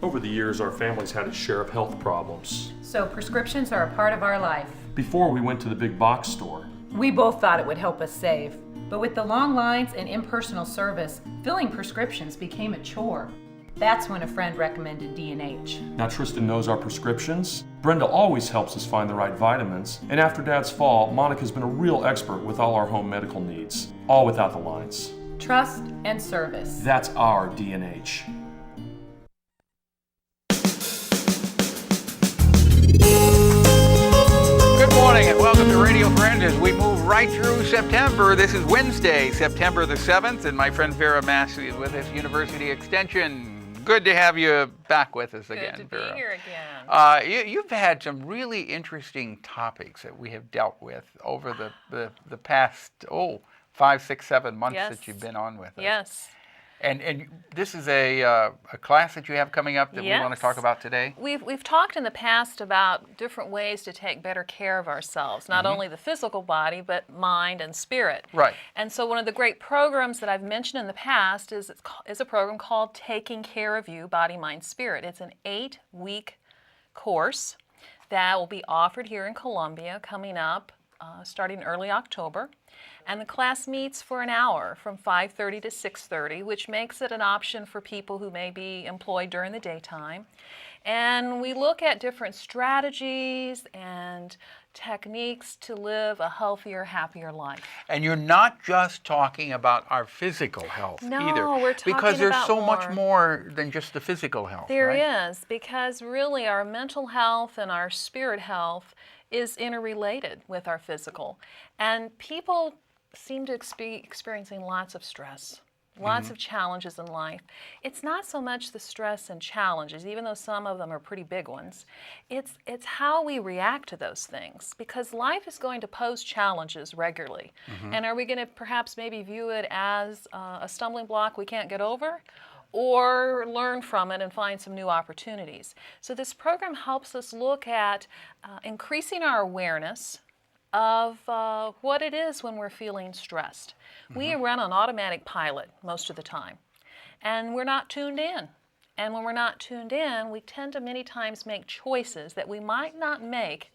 Over the years, our family's had its share of health problems. So prescriptions are a part of our life. Before we went to the big box store, We both thought it would help us save. But with the long lines and impersonal service, filling prescriptions became a chore. That's when a friend recommended D&H. now Tristan knows our prescriptions. Brenda always helps us find the right vitamins. And after Dad's fall, Monica's been a real expert with all our home medical needs, all without the lines. Trust and service. That's our D&H. Good morning and welcome to Radio Friends as we move right through September. This is Wednesday, September the 7th, and my friend Vera Massey is with us, University Extension. Good to have you back with us again, Good to Vera. be here again. You've had some really interesting topics that we have dealt with over the past, 5, 6, 7 months Yes. that you've been on with us. Yes. And this is a class that you have coming up that we want to talk about today? We've talked in the past about different ways to take better care of ourselves, not only the physical body, but mind and spirit. Right. And so one of the great programs that I've mentioned in the past is a program called Taking Care of You, Body, Mind, Spirit. It's an 8-week course that will be offered here in Columbia coming up starting in early October. And the class meets for an hour from 5:30 to 6:30, which makes it an option for people who may be employed during the daytime. And we look at different strategies and techniques to live a healthier, happier life. And you're not just talking about our physical health No, either. we're talking because there's about so much more. more than just the physical health. There right? is, because really our mental health and our spirit health is interrelated with our physical. And people seem to be experiencing lots of stress, lots of challenges in life. It's not so much the stress and challenges, even though some of them are pretty big ones. It's how we react to those things, because life is going to pose challenges regularly. And are we going to perhaps maybe view it as a stumbling block we can't get over? Or learn from it and find some new opportunities. So this program helps us look at increasing our awareness of what it is when we're feeling stressed. We run on automatic pilot most of the time, and we're not tuned in. And when we're not tuned in, we tend to many times make choices that we might not make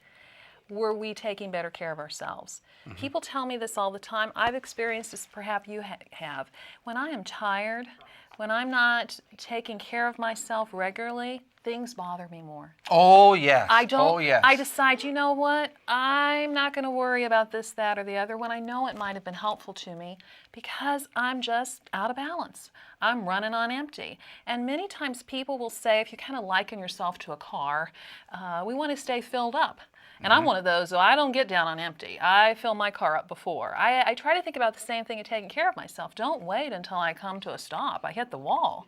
were we taking better care of ourselves. People tell me this all the time. I've experienced this, perhaps you have. When I am tired, when I'm not taking care of myself regularly, things bother me more. Oh, yes. I don't, Oh, yes. I decide, you know what, I'm not going to worry about this, that, or the other when I know it might have been helpful to me because I'm just out of balance. I'm running on empty. And many times people will say, if you kind of liken yourself to a car, we want to stay filled up. And I'm one of those, so I don't get down on empty. I fill my car up before. I try to think about the same thing in taking care of myself. Don't wait until I come to a stop. I hit the wall,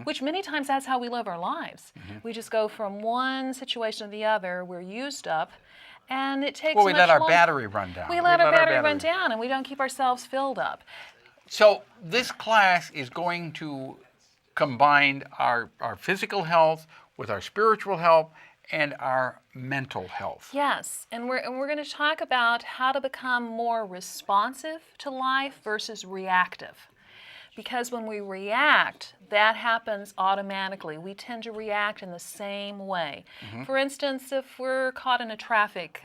which many times that's how we live our lives. We just go from one situation to the other. We're used up, and it takes Well, we much let our longer. battery run down. We let our battery run down, and we don't keep ourselves filled up. So this class is going to combine our physical health with our spiritual health and our mental health. Yes, and we're going to talk about how to become more responsive to life versus reactive. Because when we react, that happens automatically. We tend to react in the same way. For instance, if we're caught in a traffic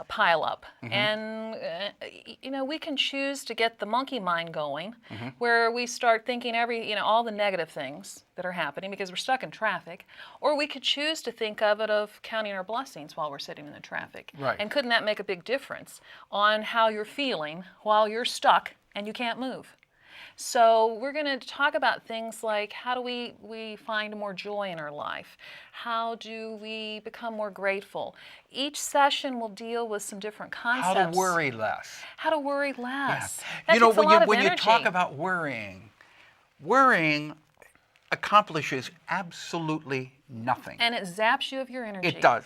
pileup, and we can choose to get the monkey mind going, where we start thinking all the negative things that are happening because we're stuck in traffic, or we could choose to think of counting our blessings while we're sitting in the traffic. Right. And couldn't that make a big difference on how you're feeling while you're stuck and you can't move? So we're going to talk about things like how do we find more joy in our life? How do we become more grateful? Each session will deal with some different concepts. How to worry less. How to worry less. Yeah. That takes a lot of when you energy. talk about worrying accomplishes absolutely nothing. And it zaps you of your energy. It does.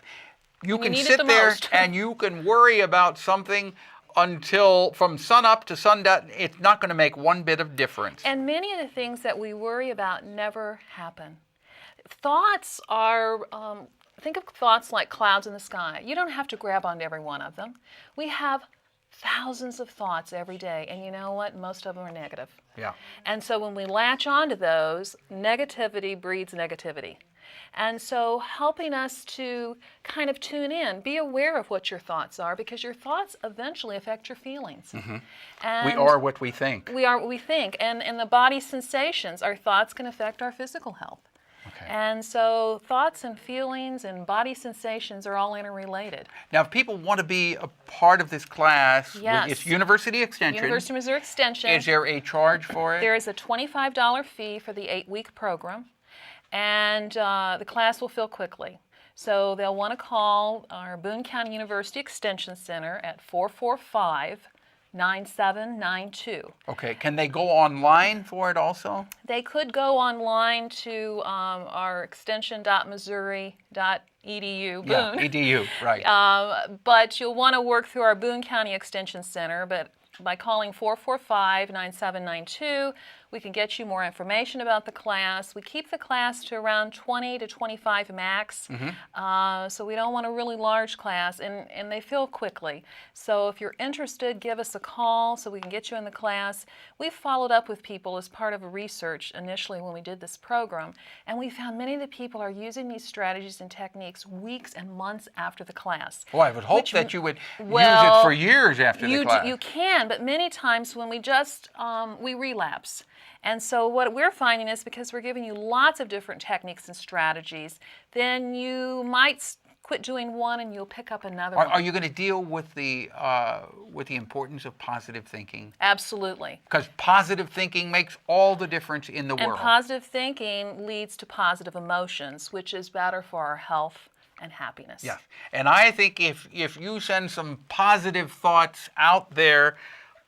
You We can need it sit the there most. and you can worry about something until from sun up to sundown. It's not going to make one bit of difference. And many of the things that we worry about never happen. Thoughts are, think of thoughts like clouds in the sky. You don't have to grab onto every one of them. We have thousands of thoughts every day, and you know what? Most of them are negative. Yeah. And so when we latch onto those, negativity breeds negativity. And so helping us to kind of tune in, be aware of what your thoughts are, because your thoughts eventually affect your feelings. And We are what we think. we are what we think. And in the body sensations, our thoughts can affect our physical health. Okay. And so thoughts and feelings and body sensations are all interrelated. Now, if people want to be a part of this class, Yes. it's University Extension. University of Missouri Extension. Is there a charge for it? There is a $25 fee for the 8-week program, and the class will fill quickly. So they'll want to call our Boone County University Extension Center at 445-9792. Okay. Can they go online for it also? They could go online to our extension.missouri.edu, Boone. Yeah, EDU, right. But you'll want to work through our Boone County Extension Center, but by calling 445-9792, we can get you more information about the class. We keep the class to around 20 to 25 max, so we don't want a really large class, and they fill quickly. So if you're interested, give us a call so we can get you in the class. We've followed up with people as part of a research initially when we did this program, and we found many of the people are using these strategies and techniques weeks and months after the class. Well, I would hope which- that you would use well, it for years after the class. You can, but many times when we just, we relapse. And so what we're finding is because we're giving you lots of different techniques and strategies, then you might quit doing one and you'll pick up another one. Are you going to deal with the importance of positive thinking? Absolutely. Because positive thinking makes all the difference in the And world. positive thinking leads to positive emotions, which is better for our health and happiness. Yes. And I think if you send some positive thoughts out there,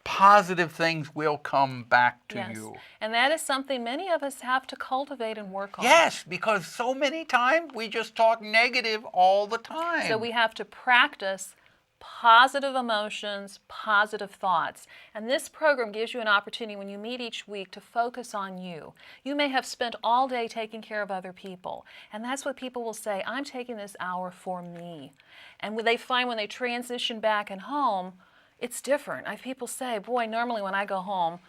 positive things will come back to Yes. you. And that is something many of us have to cultivate and work on. Yes, because so many times we just talk negative all the time. So we have to practice positive emotions, positive thoughts. And this program gives you an opportunity when you meet each week to focus on you. You may have spent all day taking care of other people. And that's what people will say, I'm taking this hour for me. And when they find when they transition back and home, it's different. I have people say, boy, normally when I go home,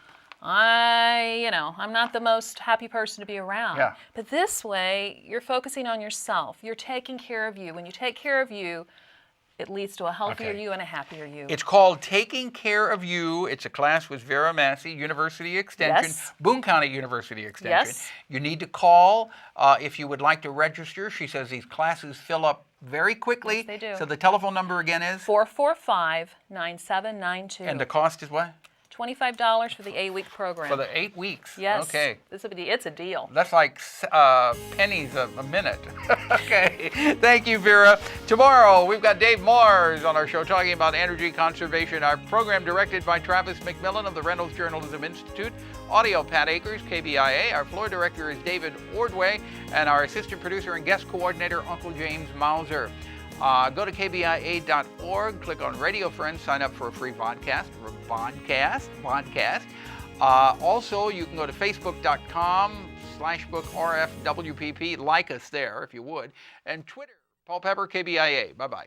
I'm not the most happy person to be around. Yeah. But this way, you're focusing on yourself. You're taking care of you. When you take care of you, it leads to a healthier Okay. you and a happier you. It's called Taking Care of You. It's a class with Vera Massey, University Extension, Yes. Boone County University Extension. Yes. You need to call if you would like to register. She says these classes fill up very quickly. Yes, they do. So the telephone number again is? 445-9792. And the cost is what? $25 for the 8-week program. For the 8 weeks. Yes. Okay. It's a deal. That's like pennies a minute. Okay. Thank you, Vera. Tomorrow, we've got Dave Mars on our show talking about energy conservation. Our program directed by Travis McMillan of the Reynolds Journalism Institute. Audio, Pat Akers, KBIA. Our floor director is David Ordway. And our assistant producer and guest coordinator, Uncle James Mauser. Go to kbia.org, click on Radio Friends, sign up for a free podcast. Also, you can go to facebook.com/book RFWPP. Like us there if you would. And Twitter, Paul Pepper, KBIA. Bye-bye.